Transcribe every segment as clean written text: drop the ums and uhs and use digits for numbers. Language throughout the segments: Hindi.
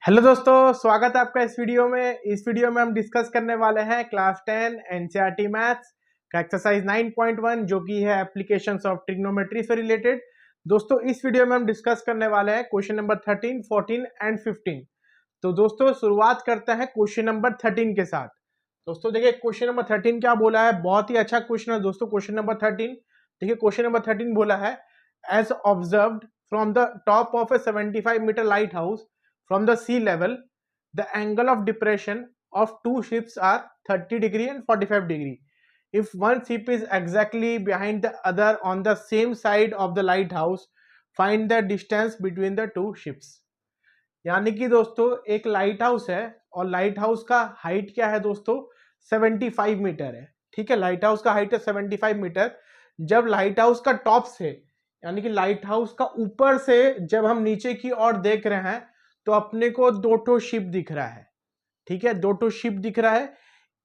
हेलो दोस्तों, स्वागत है आपका इस वीडियो में। इस वीडियो में हम डिस्कस करने वाले हैं क्लास 10 एनसीईआरटी मैथ्स का एक्सरसाइज 9.1 जो कि है एप्लीकेशंस ऑफ ट्रिग्नोमेट्री से रिलेटेड। दोस्तों इस वीडियो में हम डिस्कस करने वाले हैं क्वेश्चन नंबर 13, 14 एंड 15। तो दोस्तों शुरुआत करते हैं क्वेश्चन नंबर 13 के साथ। दोस्तों देखिए क्वेश्चन नंबर 13 क्या बोला है, बहुत ही अच्छा क्वेश्चन है दोस्तों। क्वेश्चन नंबर 13 देखिए, क्वेश्चन नंबर 13 बोला है as observed from the top of a 75 metre lighthouse from the sea level, the angle of depression of two ships are 30 degree and 45 degree. If one ship is exactly behind the other on the same side of the lighthouse, find the distance between the two ships. यानी कि दोस्तों एक लाइट हाउस है और लाइट हाउस का हाइट क्या है दोस्तों, 75 मीटर है। ठीक है, लाइट हाउस का हाइट है 75 मीटर। जब लाइट हाउस का टॉप से यानी कि लाइट हाउस का ऊपर से जब हम नीचे की ओर देख रहे हैं तो अपने को दो ठो शिप दिख रहा है। ठीक है, दो ठो शिप दिख रहा है।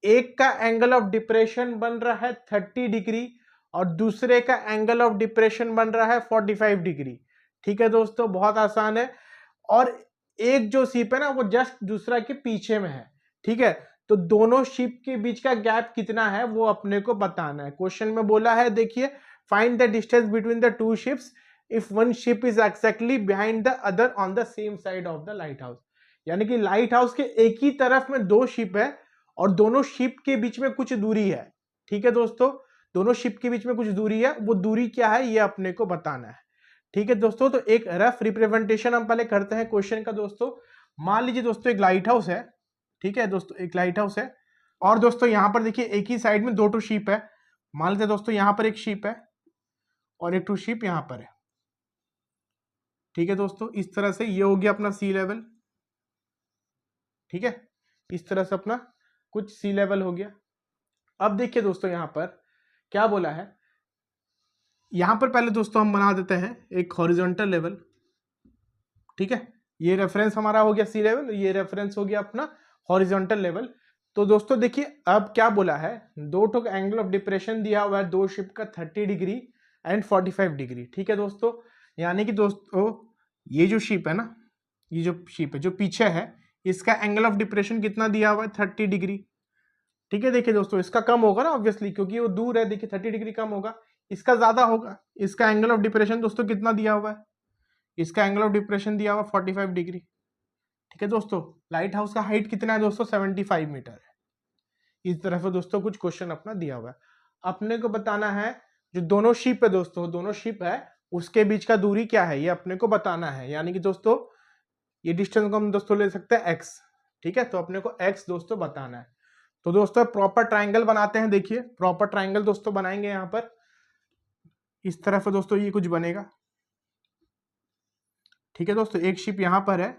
एक का एंगल ऑफ डिप्रेशन बन रहा है 30 डिग्री और दूसरे का एंगल ऑफ डिप्रेशन बन रहा है 45 डिग्री। ठीक है दोस्तों, बहुत आसान है। और एक जो शिप है ना वो जस्ट दूसरा के पीछे में है। ठीक है, तो दोनों शिप के बीच का गैप कितना है वो अपने को बताना है। क्वेश्चन में बोला है, देखिए, find the distance between the two ships if one ship is exactly behind the other on the same side of the lighthouse। यानी कि लाइट हाउस के एक ही तरफ में दो शिप है और दोनों शिप के बीच में कुछ दूरी है। ठीक है दोस्तों, दोनों शिप के बीच में कुछ दूरी है, वो दूरी क्या है ये अपने को बताना है। ठीक है दोस्तों, तो एक रफ रिप्रेजेंटेशन हम पहले करते हैं क्वेश्चन का। दोस्तों मान लीजिए दोस्तों एक लाइट हाउस है। ठीक है दोस्तों, एक लाइट हाउस है और दोस्तों यहाँ पर देखिए एक ही साइड में दो टू शिप है। मान लीजिए दोस्तों यहाँ पर एक शिप है और एक टू शिप यहाँ पर है। ठीक है दोस्तों, इस तरह से ये हो गया अपना सी लेवल। ठीक है, इस तरह से अपना कुछ सी लेवल हो गया। अब देखिए दोस्तों यहाँ पर क्या बोला है, यहाँ पर पहले दोस्तों हम बना देते हैं एक हॉरिजॉन्टल लेवल। ठीक है, ये रेफरेंस हमारा हो गया सी लेवल, ये रेफरेंस हो गया अपना हॉरिजॉन्टल लेवल। तो दोस्तों देखिए अब क्या बोला है, दो ठो एंगल ऑफ डिप्रेशन दिया हुआ है दो शिप का 30 डिग्री एंड 45 डिग्री। ठीक है दोस्तों, यानी कि दोस्तों ये जो शिप है ना, ये जो शिप है जो पीछे है, इसका एंगल ऑफ डिप्रेशन कितना दिया हुआ है 30 डिग्री। ठीक है, देखिए दोस्तों इसका कम होगा ना ऑब्वियसली, क्योंकि वो दूर है। देखिए 30 डिग्री कम होगा, इसका ज्यादा होगा। इसका एंगल ऑफ डिप्रेशन दोस्तों कितना दिया हुआ है, इसका एंगल ऑफ डिप्रेशन दिया हुआ 45 डिग्री। ठीक है दोस्तों, लाइट हाउस का हाइट कितना है दोस्तों, 75 मीटर है। इस तरह से दोस्तों कुछ क्वेश्चन अपना दिया हुआ है। अपने को बताना है जो दोनों शिप है दोस्तों, दोनों शिप है उसके बीच का दूरी क्या है ये अपने को बताना है। यानी कि दोस्तों ये डिस्टेंस को हम दोस्तों ले सकते हैं x। ठीक है, तो अपने को x दोस्तों बताना है। तो दोस्तों प्रॉपर ट्राइंगल बनाते हैं। देखिए प्रॉपर ट्राइंगल दोस्तों बनाएंगे यहाँ पर। इस तरह से दोस्तों ये कुछ बनेगा। ठीक है दोस्तों, एक शिप यहाँ पर है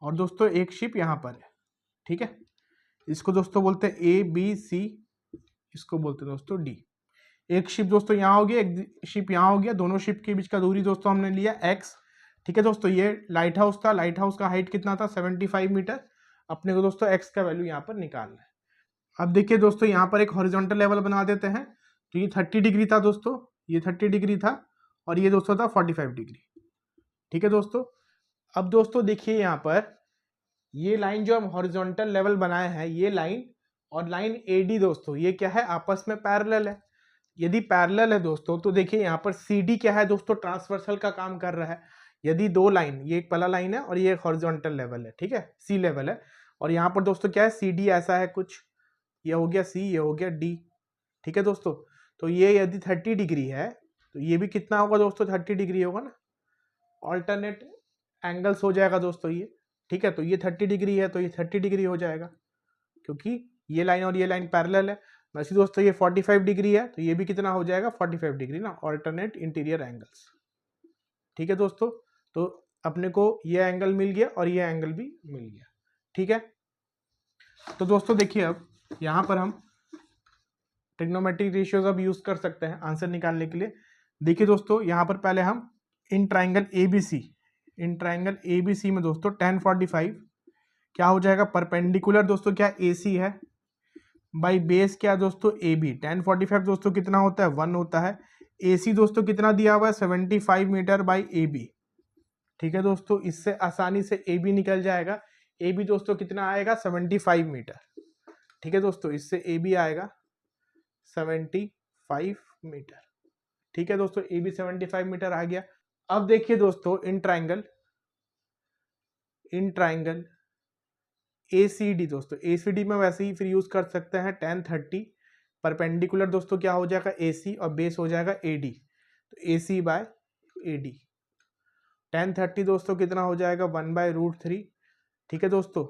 और दोस्तों एक शिप यहाँ पर है। ठीक है, इसको दोस्तों बोलते हैं ए बी सी, इसको बोलते हैं दोस्तों डी। एक शिप दोस्तों यहाँ हो गया, एक शिप यहाँ हो गया, दोनों शिप के बीच का दूरी दोस्तों हमने लिया x। ठीक है दोस्तों, ये लाइट हाउस था, लाइट हाउस का हाइट कितना था 75 मीटर। अपने को दोस्तों x का वैल्यू यहाँ पर निकालना है। अब देखिए दोस्तों यहाँ पर एक हॉरिजॉन्टल लेवल बना देते हैं। तो ये 30 डिग्री था दोस्तों, ये 30 डिग्री था और ये दोस्तों था 45 डिग्री। ठीक है दोस्तों, अब दोस्तों देखिए यहाँ पर ये लाइन जो हम हॉरिजॉन्टल लेवल बनाए हैं, ये लाइन और लाइन AD दोस्तों ये क्या है, आपस में पैरेलल है। यदि पैरेलल है दोस्तों तो देखिए यहाँ पर CD क्या है दोस्तों, ट्रांसवर्सल का काम कर रहा है। यदि दो लाइन, ये एक पहला लाइन है और ये एक हॉरिजॉन्टल लेवल है। ठीक है, सी लेवल है और यहाँ पर दोस्तों क्या है CD ऐसा है कुछ, ये हो गया C, ये हो गया D। ठीक है दोस्तों, तो ये यदि 30 डिग्री है तो ये भी कितना होगा दोस्तों, 30 डिग्री होगा ना। ऑल्टरनेट एंगल्स हो जाएगा दोस्तों ये। ठीक है, तो ये 30 डिग्री है तो ये 30 डिग्री हो जाएगा क्योंकि ये लाइन और ये लाइन पैरेलल है। वैसे दोस्तों ये 45 डिग्री है तो ये भी कितना हो जाएगा 45 डिग्री ना, ऑल्टरनेट इंटीरियर एंगल्स। ठीक है दोस्तों, तो अपने को ये एंगल मिल गया और ये एंगल भी मिल गया। ठीक है, तो दोस्तों देखिए अब यहाँ पर हम ट्रिग्नोमेट्रिक रेशियोज अब यूज कर सकते हैं आंसर निकालने के लिए। देखिए दोस्तों यहाँ पर पहले हम इन ट्राइंगल ABC में दोस्तों tan 45 क्या हो जाएगा, परपेंडिकुलर दोस्तों क्या AC है बाई बेस क्या दोस्तों AB। tan 45 दोस्तों कितना होता है 1 होता है। AC दोस्तों कितना दिया हुआ है 75 मीटर बाई AB। ठीक है दोस्तों, इससे आसानी से ए बी निकल जाएगा। ए बी दोस्तों कितना आएगा 75 मीटर। ठीक है दोस्तों, इससे ए बी आएगा 75 मीटर। ठीक है दोस्तों, ए बी 75 मीटर आ गया। अब देखिए दोस्तों, इन ट्राइंगल ACD दोस्तों, ACD में वैसे ही फिर यूज कर सकते हैं tan 30। परपेंडिकुलर दोस्तों क्या हो जाएगा AC और बेस हो जाएगा AD, तो AC बाय AD। tan 30 दोस्तों कितना हो जाएगा 1/√3। ठीक है दोस्तों,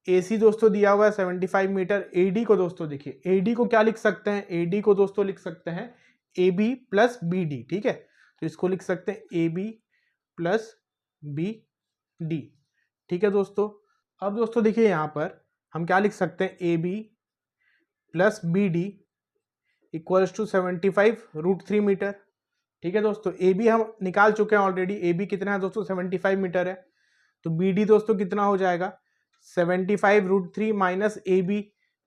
AC दोस्तों दिया हुआ है 75 मीटर। AD को दोस्तों देखिए, AD को क्या लिख सकते हैं, AD को दोस्तों लिख सकते हैं AB प्लस BD। ठीक है, तो इसको लिख सकते हैं AB प्लस BD। ठीक है दोस्तों, अब दोस्तों देखिए यहां पर हम क्या लिख सकते हैं, AB plus BD equals to 75√3 metre. ठीक है दोस्तों, AB हम निकाल चुके हैं ऑलरेडी। AB कितना है दोस्तों 75 मीटर है, तो BD दोस्तों कितना हो जाएगा 75√3 माइनस AB।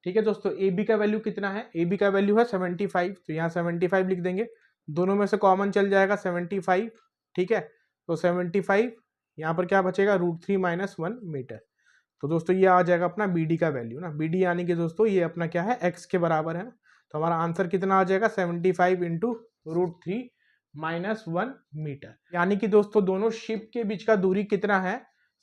ठीक है दोस्तों, AB का वैल्यू कितना है, AB का वैल्यू है 75, तो यहाँ 75 लिख देंगे, दोनों में से कॉमन चल जाएगा 75। ठीक है, तो 75 यहाँ पर क्या बचेगा √3 माइनस 1 मीटर। तो दोस्तों ये आ जाएगा अपना BD का वैल्यू ना, BD यानी कि दोस्तों ये अपना क्या है x के बराबर है। तो हमारा आंसर कितना आ जाएगा 75 इंटू √3 माइनस 1 मीटर। यानी कि दोस्तों दोनों शिप के बीच का दूरी कितना है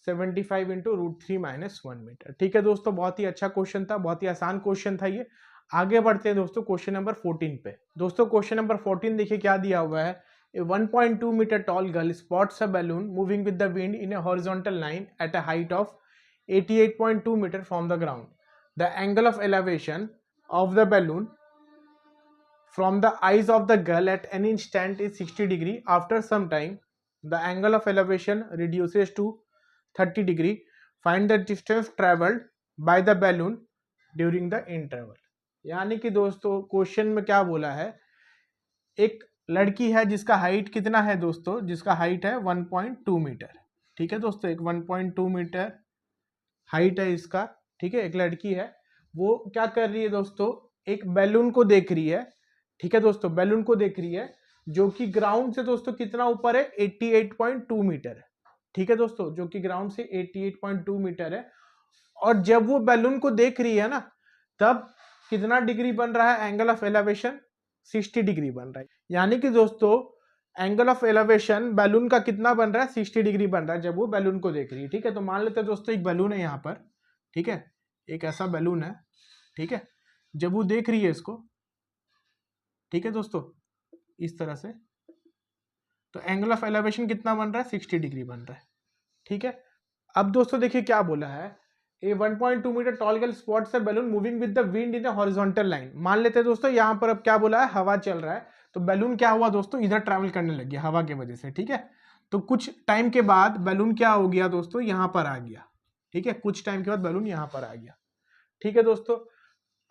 75 इंटू √3 माइनस 1 मीटर। ठीक है दोस्तों, बहुत ही अच्छा क्वेश्चन था, बहुत ही आसान क्वेश्चन था ये। आगे बढ़ते हैं दोस्तों क्वेश्चन नंबर 14 पे। दोस्तों क्वेश्चन नंबर 14 देखिए क्या दिया हुआ है। A 1.2 meter tall girl spots a balloon moving with the wind in a horizontal line at a height of 88.2 meter from the ground. The angle of elevation of the balloon from the eyes of the girl at any instant is 60 degree. After some time, the angle of elevation reduces to 30 degree. Find the distance traveled by the balloon during the interval. यानी कि दोस्तों क्वेश्चन में क्या बोला है, एक लड़की है जिसका हाइट कितना है दोस्तों, जिसका हाइट है 1.2 मीटर। ठीक है दोस्तों, एक 1.2 मीटर हाइट है इसका। ठीक है, एक लड़की है, वो क्या कर रही है दोस्तों, एक बैलून को देख रही है। ठीक है दोस्तों, बैलून को देख रही है जो कि ग्राउंड से दोस्तों कितना ऊपर है 88.2 मीटर है। ठीक है दोस्तों, जो कि ग्राउंड से 88.2 मीटर है। और जब वो बैलून को देख रही है ना, तब कितना डिग्री बन रहा है एंगल ऑफ एलिवेशन 60 डिग्री बन रहा है। यानी कि दोस्तों एंगल ऑफ एलिवेशन बैलून का कितना बन रहा है 60 डिग्री बन रहा है जब वो बैलून को देख रही है। ठीक है, तो मान लेते हैं दोस्तों एक बैलून है यहाँ पर। ठीक है, एक ऐसा बैलून है। ठीक है, जब वो देख रही है इसको, ठीक है दोस्तों, इस तरह से, तो एंगल ऑफ एलिवेशन कितना बन रहा है 60 डिग्री बन रहा है। ठीक है, अब दोस्तों देखिए क्या बोला है, a 1.2 metre tall girl spots a balloon moving with the wind in a horizontal line. मान लेते हैं दोस्तों यहाँ पर अब क्या बोला है, हवा चल रहा है, तो बैलून क्या हुआ दोस्तों इधर ट्रैवल करने लग गया हवा की वजह से। ठीक है, तो कुछ टाइम के बाद बैलून क्या हो गया दोस्तों, यहाँ पर आ गया। ठीक है, कुछ टाइम के बाद बैलून यहाँ पर आ गया। ठीक है दोस्तों,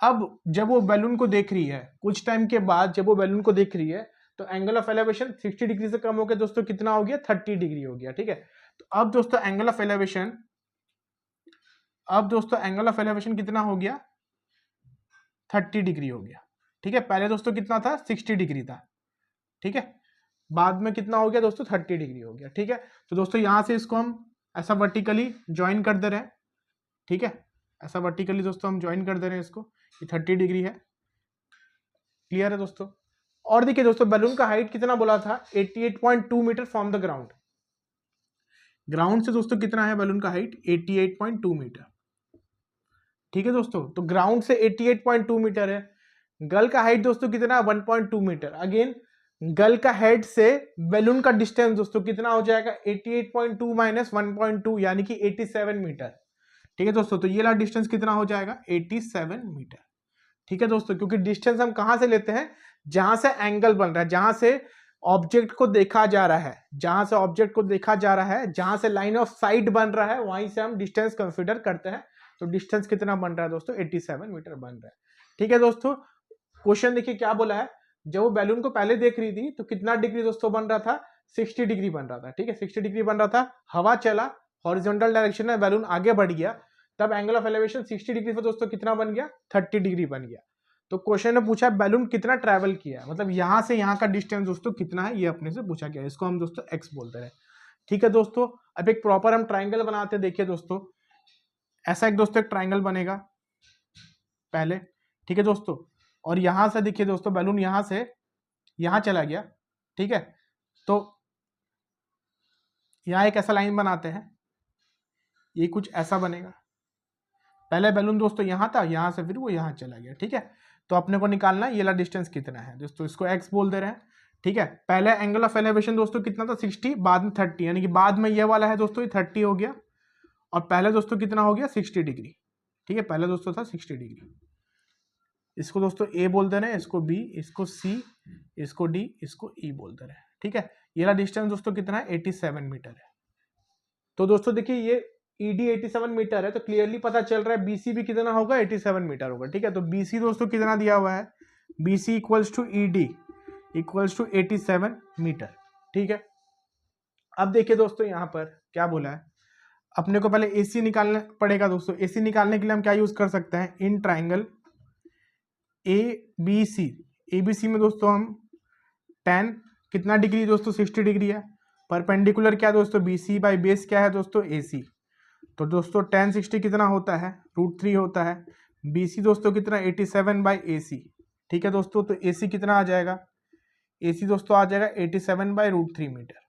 अब जब वो बैलून को देख रही है, कुछ टाइम के बाद जब वो बैलून को देख रही है, तो एंगल ऑफ एलिवेशन 60 डिग्री से कम होकर दोस्तों कितना हो गया 30 डिग्री हो गया। ठीक है, तो अब दोस्तों एंगल ऑफ एलिवेशन, अब दोस्तों एंगल ऑफ एलिवेशन कितना हो गया 30 डिग्री हो गया। ठीक है, पहले दोस्तों कितना था 60 डिग्री था। ठीक है, बाद में कितना हो गया दोस्तों 30 डिग्री हो गया। ठीक है, तो दोस्तों यहां से इसको हम ऐसा वर्टिकली ज्वाइन कर दे रहे हैं। ठीक है, ऐसा वर्टिकली दोस्तों हम ज्वाइन कर दे रहे हैं इसको, ये 30 डिग्री है। क्लियर है दोस्तों। और देखिए दोस्तों बैलून का हाइट कितना बोला था 88.2 metre from the ground. Ground से दोस्तों कितना है बैलून का हाइट 88.2 मीटर। ठीक है दोस्तों, तो ग्राउंड से 88.2 मीटर है। गर्ल का हाइट दोस्तों कितना 1.2 मीटर। अगेन गर्ल का हेड से बैलून का डिस्टेंस दोस्तों कितना हो जाएगा 88.2 माइनस 1.2 यानी कि 87 मीटर। ठीक है दोस्तों, तो ये वाला डिस्टेंस कितना हो जाएगा 87 मीटर। ठीक है दोस्तों, क्योंकि डिस्टेंस हम कहां से लेते हैं, जहां से एंगल बन रहा है, जहां से ऑब्जेक्ट को देखा जा रहा है, जहां से ऑब्जेक्ट को देखा जा रहा है, जहां से लाइन ऑफ साइट बन रहा है, वहीं से हम डिस्टेंस कंसीडर करते हैं। तो डिस्टेंस कितना बन रहा है दोस्तों 87 मीटर बन रहा है। ठीक है दोस्तों, क्वेश्चन देखिए क्या बोला है, जब वो बैलून को पहले देख रही थी तो कितना डिग्री दोस्तों बन रहा था 60 डिग्री बन रहा था। ठीक है, 60 डिग्री बन रहा था, हवा चला, हॉरिजॉन्टल डायरेक्शन में बैलून आगे बढ़ गया, तब एंगल ऑफ एलिवेशन 60 डिग्री से दोस्तों कितना बन गया 30 डिग्री बन गया। तो क्वेश्चन ने पूछा बैलून कितना ट्रैवल किया, मतलब यहां से यहां का डिस्टेंस दोस्तों कितना है, ये अपने से पूछा गया, इसको हम दोस्तों एक्स बोलते हैं। ठीक है दोस्तों, अब एक प्रॉपर हम ट्राइंगल बनाते हैं। देखिए दोस्तों, ऐसा एक दोस्तों एक ट्राइंगल बनेगा पहले, ठीक है दोस्तों, और यहां से देखिए दोस्तों बैलून यहां से यहां चला गया, ठीक है। तो यहां एक ऐसा लाइन बनाते हैं, ये कुछ ऐसा बनेगा। पहले बैलून दोस्तों यहां था, यहां से फिर वो यहां चला गया, ठीक है। तो अपने को निकालना है ये वाला डिस्टेंस कितना है दोस्तों, इसको x बोल दे रहे हैं, ठीक है। पहले एंगल ऑफ एलिवेशन दोस्तों कितना था 60, बाद में 30, यानी कि बाद में ये वाला है दोस्तों ये 30 हो गया, और पहले दोस्तों कितना हो गया 60 डिग्री, ठीक है। पहले दोस्तों था 60 डिग्री, इसको दोस्तों a बोल दे रहे हैं, इसको b, इसको c, इसको d, इसको e बोल दे रहे हैं, ठीक है। ये वाला डिस्टेंस दोस्तों कितना है 87 मीटर है। तो दोस्तों देखिए ये ED 87 मीटर है, तो क्लियरली पता चल रहा है BC भी कितना होगा 87 मीटर होगा, ठीक है। तो BC दोस्तों कितना दिया हुआ है, BC equals to ED equals to 87 metre, ठीक है। अब देखिए दोस्तों यहाँ पर क्या बोला है, अपने को पहले AC निकालना पड़ेगा दोस्तों। AC निकालने के लिए हम क्या यूज कर सकते हैं, इन ट्राइंगल ABC, ABC में दोस्तों हम tan कितना डिग्री दोस्तों 60 डिग्री है, परपेंडिकुलर क्या दोस्तों BC बाई बेस क्या है दोस्तों AC, तो दोस्तों tan 60 कितना होता है √3 होता है, BC दोस्तों कितना 87 बाई AC, ठीक है दोस्तों। तो AC कितना आ जाएगा, AC दोस्तों आ जाएगा 87 बाई √3 मीटर,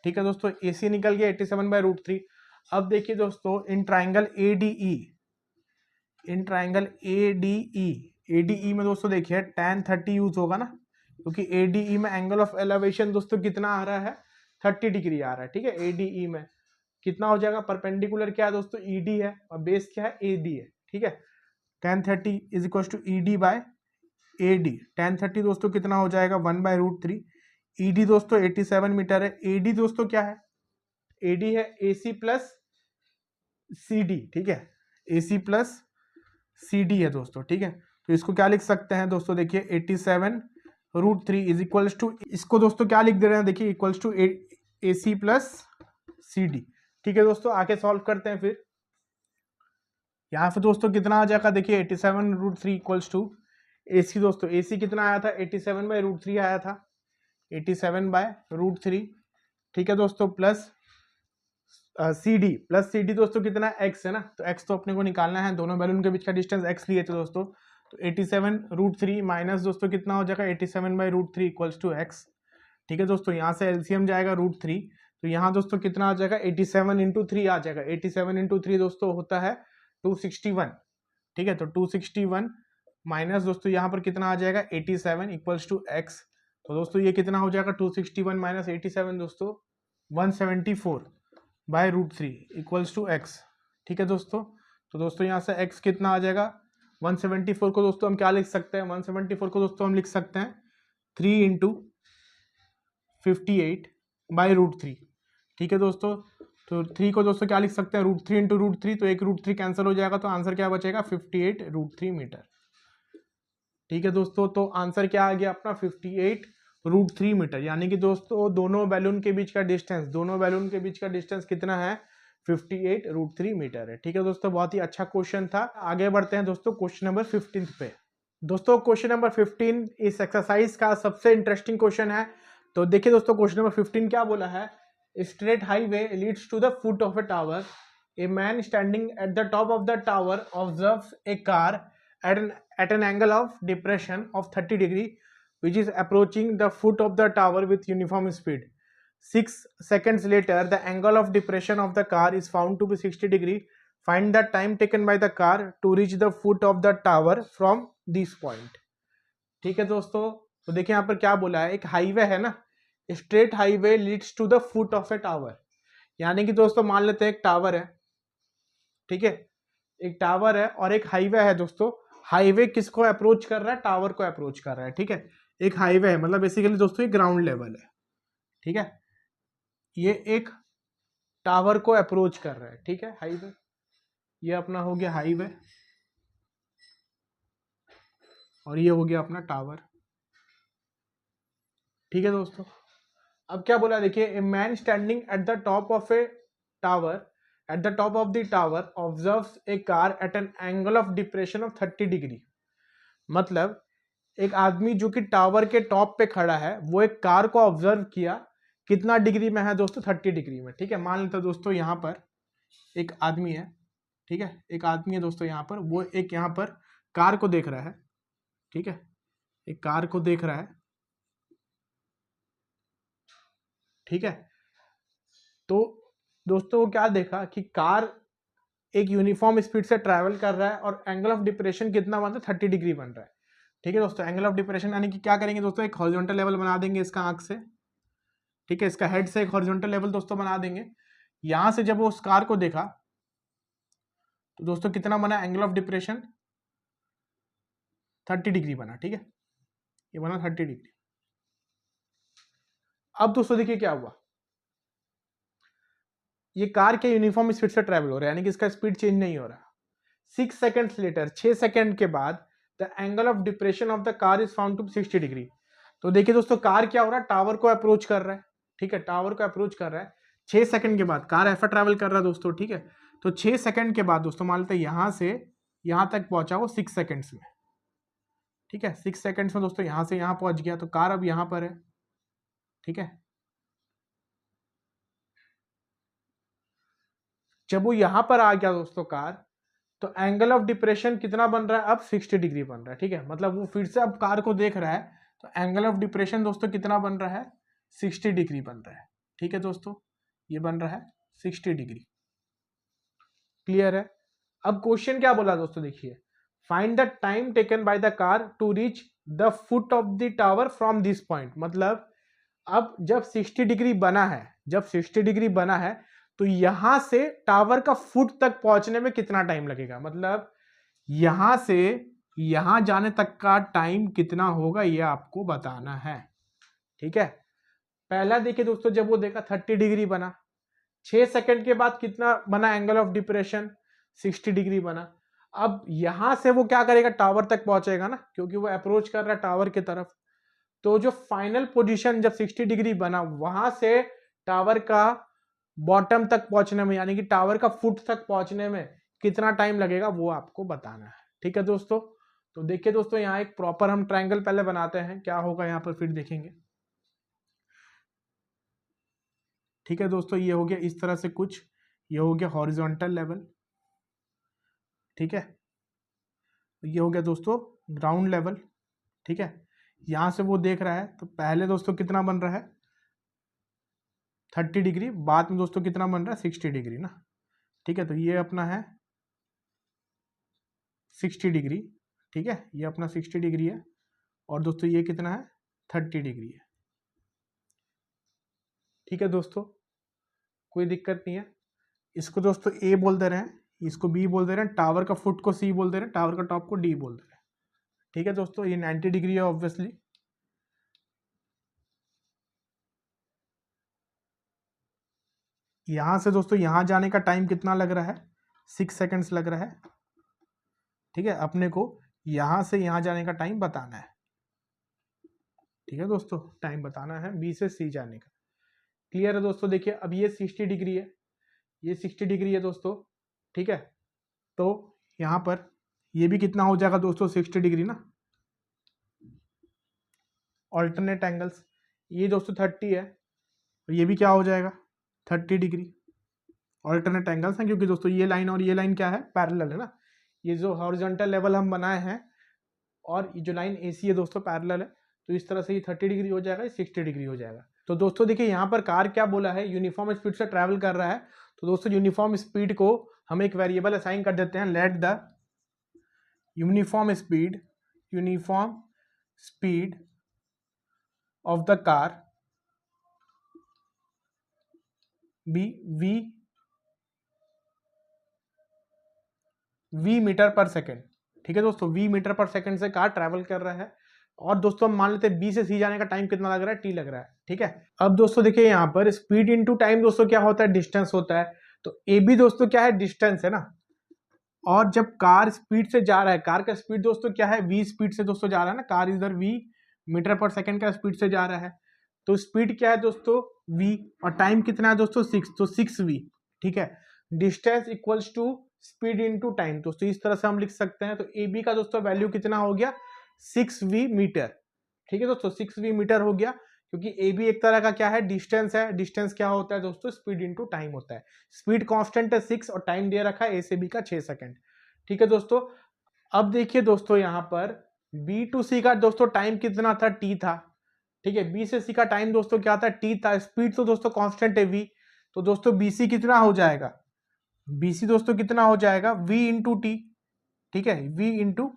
ठीक है दोस्तों। AC निकल गया 87 बाई √3। अब देखिए दोस्तों in triangle ADE, in triangle ADE में दोस्तों देखिए tan 30 यूज होगा ना, क्योंकि ADE में एंगल ऑफ एलिवेशन दोस्तों कितना आ रहा है 30 डिग्री आ रहा है, ठीक है। ADE में कितना हो जाएगा, परपेंडिकुलर क्या है दोस्तों ED है, और बेस क्या है AD है, ठीक है। tan 30 is equal to ED by AD, tan 30 दोस्तों कितना हो जाएगा 1 बाय √3, ED दोस्तों 87 मीटर है, AD दोस्तों क्या है, AD है AC प्लस CD, ठीक है, AC प्लस CD है दोस्तों, ठीक है। तो इसको क्या लिख सकते हैं दोस्तों, देखिए 87 √3 इज इक्वल्स टू, इसको दोस्तों क्या लिख दे रहे हैं, देखिए equals to AC plus CD, ठीक है दोस्तों। आके सॉल्व करते हैं फिर, यहाँ पे दोस्तों कितना आ जाएगा, देखिए 87 √3 इक्वल्स टू AC दोस्तों, AC कितना आया था 87 बाई √3 आया था, 87 बाय √3, ठीक है दोस्तों, प्लस CD, प्लस CD दोस्तों कितना x है ना, तो x तो अपने को निकालना है, दोनों बैलून के बीच का डिस्टेंस x लिए थे दोस्तों, तो 87 √3 माइनस दोस्तों कितना हो जाएगा 87 बाई √3 इक्वल्स टू x, ठीक है दोस्तों। यहाँ से LCM जाएगा √3, तो यहाँ दोस्तों कितना आ जाएगा 87 इंटू 3 आ जाएगा, 87 इंटू 3 दोस्तों होता है 261, ठीक है। तो 261 माइनस दोस्तों यहाँ पर कितना आ जाएगा 87 इक्वल्स टू x, तो दोस्तों ये कितना हो जाएगा 261 माइनस 87 दोस्तों 174 बाय √3 इक्वल्स टू x, ठीक है दोस्तों। तो दोस्तों यहाँ से x कितना आ जाएगा 174 को दोस्तों हम क्या लिख सकते हैं, 174 को दोस्तों हम लिख सकते हैं 3 इंटू 58 बाई √3, ठीक है दोस्तों। तो 3 को दोस्तों क्या लिख सकते हैं √3 इंटू √3, तो एक √3 कैंसिल हो जाएगा, तो आंसर क्या बचेगा 58 √3 मीटर, ठीक है दोस्तों। तो आंसर क्या आ गया अपना 58 √3 मीटर, यानी कि दोस्तों दोनों बैलून के बीच का डिस्टेंस, दोनों बैलून के बीच का डिस्टेंस कितना है 58 √3 मीटर है, ठीक है दोस्तों। बहुत ही अच्छा क्वेश्चन था। आगे बढ़ते हैं दोस्तों क्वेश्चन नंबर 15 पे। दोस्तों क्वेश्चन नंबर 15 इस एक्सरसाइज का सबसे इंटरेस्टिंग क्वेश्चन है। तो देखिए दोस्तों क्वेश्चन नंबर 15 क्या बोला है, straight highway leads to the foot of a tower, a man standing at the top of the tower observes a car at an angle of depression of 30 degree which is approaching the foot of the tower with uniform speed. 6 seconds later the angle of depression of the car is found to be 60 degree. Find the time taken by the car to reach the foot of the tower from this point. ठीक है दोस्तों, तो देखिए यहाँ पर क्या बोला है, एक हाईवे है ना, straight highway leads to the foot of a tower, यानी कि दोस्तों मान लेते हैं एक टावर है, ठीक है, एक टावर है और एक हाईवे है दोस्तों। हाईवे किसको अप्रोच कर रहा है, टावर को अप्रोच कर रहा है, ठीक है। एक हाईवे है मतलब बेसिकली दोस्तों ये ग्राउंड लेवल है, ठीक है, ये एक टावर को अप्रोच कर रहा है, ठीक है, हाईवे, ये अपना हो गया हाईवे और ये हो गया अपना टावर, ठीक है दोस्तों। अब क्या बोला देखिए, ए man standing at the top of a tower, at the top of the tower observes a car at an angle of depression of 30 degree, मतलब एक आदमी जो कि टावर के टॉप पे खड़ा है वो एक कार को ऑब्जर्व किया कितना डिग्री में है दोस्तों, 30 डिग्री में। ठीक है, मान लेते हैं दोस्तों यहाँ पर एक आदमी है, ठीक है, एक आदमी है दोस्तों यहाँ पर, वो एक यहाँ पर कार को देख रहा है, ठीक है, एक कार को देख रहा है, ठीक है। तो दोस्तों वो क्या देखा कि कार एक यूनिफॉर्म स्पीड से ट्रैवल कर रहा है और एंगल ऑफ डिप्रेशन कितना बन रहा है, 30 डिग्री बन रहा है। ठीक है दोस्तों, एंगल ऑफ डिप्रेशन यानी कि क्या करेंगे दोस्तों, एक हॉरिजॉन्टल लेवल बना देंगे इसका आंख से, ठीक है, इसका हेड से एक हॉरिजॉन्टल लेवल दोस्तों बना देंगे। यहां से जब वो उस कार को देखा तो दोस्तों कितना बना, एंगल ऑफ डिप्रेशन 30 डिग्री बना, ठीक है, ये बना 30 डिग्री। अब दोस्तों देखिए क्या हुआ, ये कार के यूनिफॉर्म स्पीड से ट्रैवल हो रहा है, यानी कि इसका स्पीड चेंज नहीं हो रहा। 6 सेकंड्स लेटर, 6 सेकंड के बाद the angle of depression of the car is found to 60 degree. तो देखिए दोस्तों कार क्या हो रहा है, टावर को अप्रोच कर रहा है, ठीक है, टावर को अप्रोच कर रहा है। 6 सेकंड के बाद कार ऐसा ट्रैवल कर रहा है दोस्तों, ठीक है। तो 6 सेकंड के बाद दोस्तों मान लेते हैं यहां से यहां तक पहुंचा वो 6 सेकंड्स में, ठीक है, 6 सेकंड्स में दोस्तों यहां से यहां पहुंच गया। तो कार अब यहां पर है, ठीक है। जब वो यहां पर आ गया दोस्तों कार, तो एंगल ऑफ डिप्रेशन कितना बन रहा है, अब 60 डिग्री बन रहा है, ठीक है। मतलब वो फिर से अब कार को देख रहा है, तो एंगल ऑफ डिप्रेशन दोस्तों कितना बन रहा है, 60 डिग्री बन रहा है, ठीक है दोस्तों, ये बन रहा है 60 डिग्री। क्लियर है। अब क्वेश्चन क्या बोला दोस्तों, देखिए, find the time taken by the car to reach the foot of the tower from this point. मतलब अब जब 60 डिग्री बना है, जब 60 डिग्री बना है, तो यहां से टावर का फुट तक पहुंचने में कितना टाइम लगेगा। मतलब यहां से यहां जाने तक का टाइम कितना होगा, यह आपको बताना है, ठीक है। पहला देखिए दोस्तों, जब वो देखा 30 डिग्री बना, 6 सेकंड के बाद कितना बना एंगल ऑफ डिप्रेशन, 60 डिग्री बना। अब यहां से वो क्या करेगा, टावर तक पहुंचेगा ना, क्योंकि वो अप्रोच कर रहा है टावर की तरफ। तो जो फाइनल पोजीशन जब 60 डिग्री बना, वहां से टावर का बॉटम तक पहुंचने में, यानी कि टावर का फुट तक पहुंचने में कितना टाइम लगेगा, वो आपको बताना है, ठीक है दोस्तों। तो देखिए दोस्तों, यहाँ एक प्रॉपर हम ट्रायंगल पहले बनाते हैं, क्या होगा यहाँ पर फिर देखेंगे, ठीक है दोस्तों। ये हो गया इस तरह से कुछ, ये हो गया हॉरिजॉन्टल लेवल, ठीक है। ये हो गया दोस्तों ग्राउंड लेवल, ठीक है। यहां से वो देख रहा है, तो पहले दोस्तों कितना बन रहा है, 30 डिग्री, बाद में दोस्तों कितना बन रहा है, 60 डिग्री ना, ठीक है। तो ये अपना है 60 डिग्री, ठीक है, ये अपना 60 डिग्री है, और दोस्तों ये कितना है, 30 डिग्री है, ठीक है दोस्तों, कोई दिक्कत नहीं है। इसको दोस्तों ए बोल दे रहे हैं, इसको बी बोल दे रहे हैं, टावर का फुट को सी बोल दे रहे हैं, टावर का टॉप को डी बोल दे रहे हैं, ठीक है दोस्तों। ये 90 डिग्री है ऑब्वियसली। यहां से दोस्तों यहां जाने का टाइम कितना लग रहा है, 6 सेकंड्स लग रहा है, ठीक है। अपने को यहां से यहां जाने का टाइम बताना है, ठीक है दोस्तों, टाइम बताना है बी से सी जाने का। क्लियर है दोस्तों। देखिए अब ये 60 डिग्री है, ये 60 डिग्री है दोस्तों, ठीक है। तो यहां पर ये भी कितना हो जाएगा दोस्तों, 60 डिग्री ना, ऑल्टरनेट एंगल्स, ये दोस्तों 30 है, तो ये भी क्या हो जाएगा, 30 डिग्री। ऑल्टरनेट एंगल्स हैं, क्योंकि दोस्तों ये लाइन और ये लाइन क्या है, पैरेलल है ना। ये जो हॉरिजॉन्टल लेवल हम बनाए हैं और ये जो लाइन AC है दोस्तों पैरेलल है, तो इस तरह से ये 30 डिग्री हो जाएगा, ये 60 डिग्री हो जाएगा। तो दोस्तों देखिए यहाँ पर कार क्या बोला है, यूनिफॉर्म स्पीड से ट्रैवल कर रहा है। तो दोस्तों यूनिफॉर्म स्पीड को हम एक वेरिएबल असाइन कर देते हैं, let the uniform speed of the car be v metre per second, ठीक है दोस्तों, v मीटर पर सेकेंड से कार ट्रैवल कर रहा है। और दोस्तों हम मान लेते हैं B से C जाने का टाइम कितना लग रहा है, t लग रहा है, ठीक है। अब दोस्तों देखिए यहाँ पर स्पीड इनटू टाइम दोस्तों क्या होता है, डिस्टेंस होता है। तो AB दोस्तों क्या है, डिस्टेंस है ना। और जब कार स्पीड से जा रहा है, कार का स्पीड दोस्तों क्या है, v स्पीड से दोस्तों जा रहा है ना, कार इधर v मीटर पर सेकेंड का स्पीड से जा रहा है। तो स्पीड क्या है दोस्तों, v, और टाइम कितना है दोस्तों 6, तो 6v, ठीक है। Distance equals to speed into time, दोस्तों इस तरह से हम लिख सकते हैं। तो AB का दोस्तों वैल्यू कितना हो गया, 6v मीटर, ठीक है दोस्तों, 6v मीटर हो गया, क्योंकि ए बी एक तरह का क्या है, डिस्टेंस है। डिस्टेंस क्या होता है दोस्तों, स्पीड इंटू टाइम होता है। स्पीड कांस्टेंट है 6 और टाइम दे रखा है ए से बी का 6 सेकंड। ठीक है दोस्तों, अब देखिए दोस्तों यहाँ पर बी टू सी का दोस्तों टाइम कितना था, टी था। ठीक है, बी से सी का टाइम दोस्तों क्या था, टी था। स्पीड तो दोस्तों कांस्टेंट है वी, तो दोस्तों बीसी कितना हो जाएगा, बीसी दोस्तों कितना हो जाएगा, वी इंटू टी। ठीक है, वी इंटू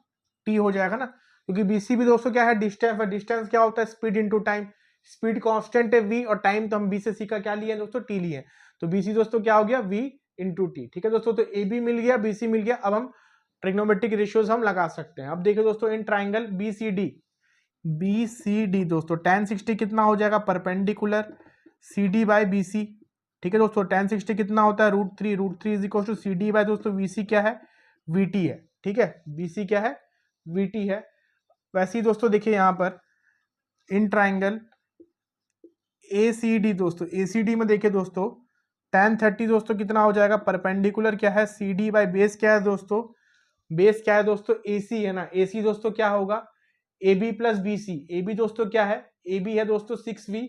टी हो जाएगा ना, क्योंकि बीसी भी दोस्तों क्या है, डिस्टेंस है। डिस्टेंस क्या होता है, speed into time. Speed constant है वी और टाइम तो हम बी से सी का क्या लिए दोस्तों, टी लिए। तो बीसी दोस्तों क्या हो गया, वी इंटू टी। ठीक है दोस्तों, तो ए बी मिल गया, बीसी मिल गया। अब हम ट्रिग्नोमेट्रिक रेशियोज हम लगा सकते हैं। अब देखिए दोस्तों, in triangle B C D दोस्तों tan 60 कितना हो जाएगा, perpendicular C D by B C. ठीक है दोस्तों, tan 60 कितना होता है, √3 is equal to C D by दोस्तों वी सी क्या है, वी टी है। ठीक है, बी सी क्या है, वी टी है। वैसे ही दोस्तों देखिए यहाँ पर in triangle A C D दोस्तों, ए सी डी में देखिए दोस्तों tan 30 दोस्तों कितना हो जाएगा, परपेंडिकुलर क्या है, सी डी बाई बेस क्या है दोस्तों, बेस क्या है दोस्तों, ए सी है ना। ए सी दोस्तों क्या होगा, A B plus B C. A B दोस्तों क्या है, ए बी है दोस्तों 6v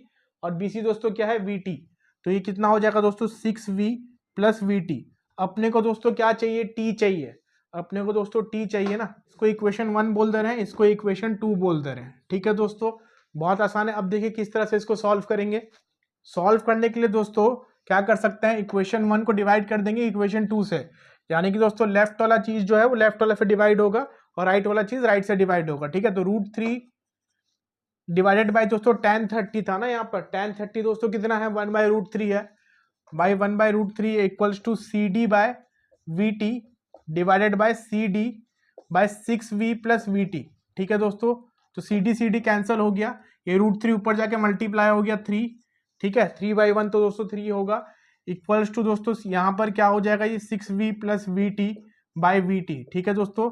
और बी सी दोस्तों क्या है, वी टी। तो ये कितना हो जाएगा दोस्तों, 6v प्लस वी टी। अपने को दोस्तों क्या चाहिए, टी चाहिए। अपने को दोस्तों टी चाहिए ना। इसको इक्वेशन 1 बोल दे रहे हैं, इसको इक्वेशन 2 बोल दे रहे हैं। ठीक है दोस्तों, बहुत आसान है। अब देखिए किस तरह से इसको सॉल्व करेंगे। सॉल्व करने के लिए दोस्तों क्या कर सकते हैं, इक्वेशन 1 को डिवाइड कर देंगे इक्वेशन 2 से। यानी कि दोस्तों लेफ्ट वाला चीज जो है वो लेफ्ट वाला से डिवाइड होगा और राइट वाला चीज राइट से डिवाइड होगा। ठीक है, तो √3 डिवाइडेड बाय दोस्तों tan 30 था ना, यहाँ पर tan 30 दोस्तों कितना है, 1/√3 है। By 1/√3 equals to C D by V T divided by C D by 6v plus V T. ठीक है दोस्तों, तो सी डी कैंसिल हो गया, ये √3 ऊपर जाके मल्टीप्लाई हो गया 3। ठीक है, 3/1 तो दोस्तों 3 होगा, इक्वल्स टू दोस्तों यहाँ पर क्या हो जाएगा, ये 6v plus V T by we T. ठीक है दोस्तों,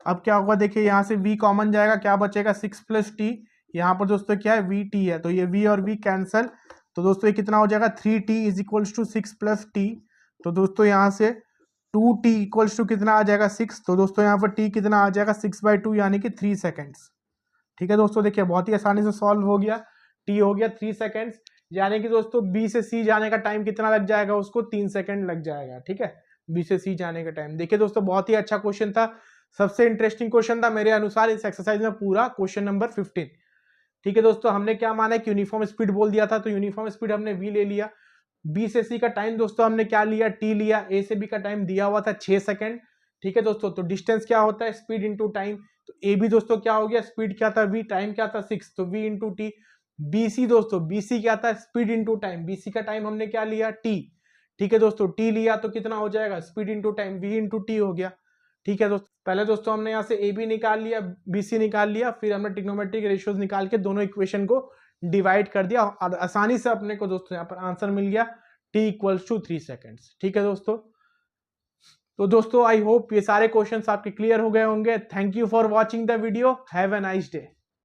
अब क्या होगा, देखिए यहाँ से v कॉमन जाएगा, क्या बचेगा, 6 प्लस टी। यहाँ पर दोस्तों क्या है, वी टी है, तो ये v और v कैंसल। तो दोस्तों ये कितना हो जाएगा, 3t is equals to 6 plus T. तो दोस्तों यहाँ से 2t इक्वल्स टू कितना आ जाएगा, 6। तो दोस्तों यहाँ पर t कितना आ जाएगा, 6/2 यानी कि 3 सेकेंड्स। ठीक है दोस्तों, देखिए बहुत ही आसानी से सॉल्व हो गया। t हो गया 3 सेकेंड्स, यानी कि दोस्तों b से c जाने का टाइम कितना लग जाएगा, उसको 3 सेकेंड लग जाएगा। ठीक है, b से c जाने का टाइम। देखिए दोस्तों बहुत ही अच्छा क्वेश्चन था, सबसे इंटरेस्टिंग क्वेश्चन था मेरे अनुसार इस एक्सरसाइज में पूरा, क्वेश्चन नंबर 15। ठीक है दोस्तों, हमने क्या माना है कि यूनिफॉर्म स्पीड बोल दिया था, तो यूनिफॉर्म स्पीड हमने v ले लिया। b से c का टाइम दोस्तों हमने क्या लिया, t लिया। a से b का टाइम दिया हुआ था 6 सेकंड। ठीक है दोस्तों, तो डिस्टेंस क्या होता है, स्पीड इंटू टाइम। तो ए बी दोस्तों क्या हो गया, स्पीड क्या था, v, टाइम क्या था 6, तो v into T. B C दोस्तों, बी सी क्या था, speed into time. B C का टाइम हमने क्या लिया, t। ठीक है दोस्तों, t लिया तो कितना हो जाएगा, speed into time, v into T हो गया। ठीक है दोस्तों, पहले दोस्तों हमने यहाँ से ए बी निकाल लिया, बी सी निकाल लिया, फिर हमने ट्रिग्नोमेट्रिक रेशियोज निकाल के दोनों इक्वेशन को डिवाइड कर दिया और आसानी से अपने को दोस्तों यहाँ पर आंसर मिल गया, t इक्वल्स टू 3 सेकेंड्स। ठीक है दोस्तों, तो दोस्तों आई होप ये सारे क्वेश्चंस आपके क्लियर हो गए होंगे। Thank you for watching the video, have a nice day.